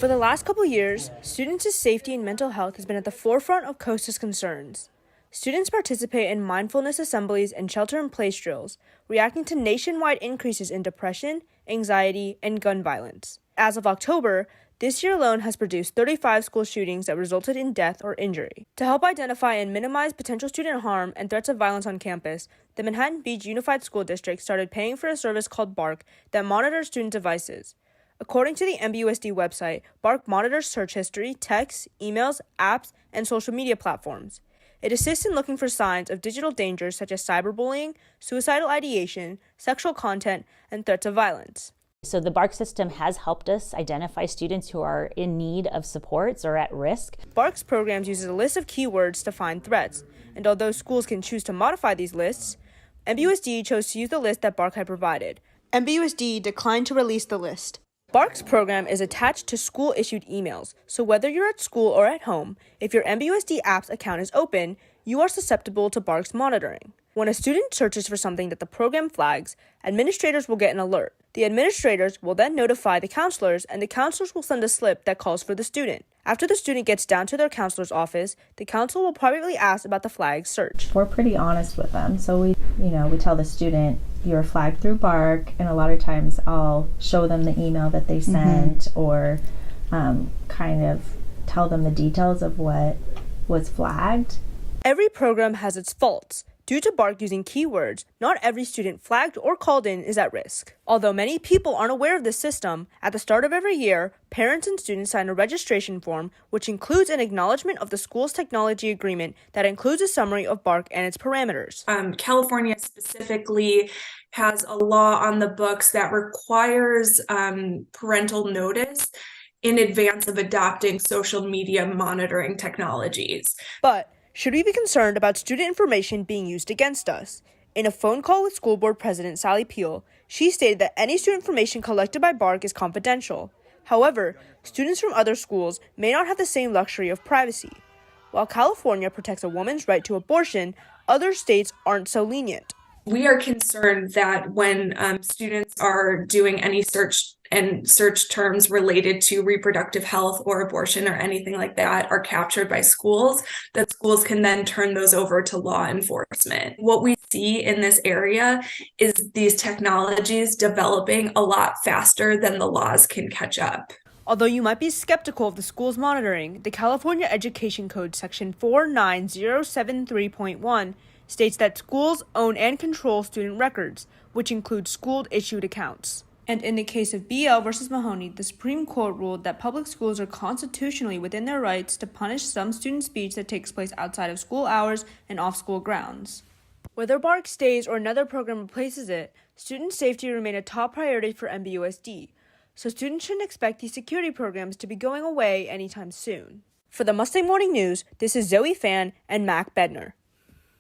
For the last couple years, students' safety and mental health has been at the forefront of COSTA's concerns. Students participate in mindfulness assemblies and shelter-in-place drills, reacting to nationwide increases in depression, anxiety, and gun violence. As of October, this year alone has produced 35 school shootings that resulted in death or injury. To help identify and minimize potential student harm and threats of violence on campus, the Manhattan Beach Unified School District started paying for a service called BARK that monitors student devices. According to the MBUSD website, BARK monitors search history, texts, emails, apps, and social media platforms. It assists in looking for signs of digital dangers such as cyberbullying, suicidal ideation, sexual content, and threats of violence. So the BARK system has helped us identify students who are in need of supports or at risk. BARK's programs uses a list of keywords to find threats, and although schools can choose to modify these lists, MBUSD chose to use the list that BARK had provided. MBUSD declined to release the list. BARK's program is attached to school-issued emails, so whether you're at school or at home, if your MBUSD app's account is open, you are susceptible to BARK's monitoring. When a student searches for something that the program flags, administrators will get an alert. The administrators will then notify the counselors, and the counselors will send a slip that calls for the student. After the student gets down to their counselor's office, the counselor will privately ask about the flag search. We're pretty honest with them, so we tell the student, you're flagged through BARK, and a lot of times I'll show them the email that they sent or kind of tell them the details of what was flagged. Every program has its faults. Due to BARK using keywords, not every student flagged or called in is at risk. Although many people aren't aware of this system, at the start of every year, parents and students sign a registration form, which includes an acknowledgement of the school's technology agreement that includes a summary of BARK and its parameters. California specifically has a law on the books that requires parental notice in advance of adopting social media monitoring technologies. But should we be concerned about student information being used against us? In a phone call with School Board President Sally Peel, she stated that any student information collected by BARK is confidential. However, students from other schools may not have the same luxury of privacy. While California protects a woman's right to abortion, other states aren't so lenient. We are concerned that when students are doing any search terms related to reproductive health or abortion or anything like that are captured by schools, that schools can then turn those over to law enforcement. What we see in this area is these technologies developing a lot faster than the laws can catch up. Although you might be skeptical of the school's monitoring, the California Education Code Section 49073.1 states that schools own and control student records, which include school-issued accounts. And in the case of BL versus Mahoney, the Supreme Court ruled that public schools are constitutionally within their rights to punish some student speech that takes place outside of school hours and off-school grounds. Whether BARK stays or another program replaces it, student safety remain a top priority for MBUSD, so students shouldn't expect these security programs to be going away anytime soon. For the Mustang Morning News, this is Zoe Fan and Mac Bedner.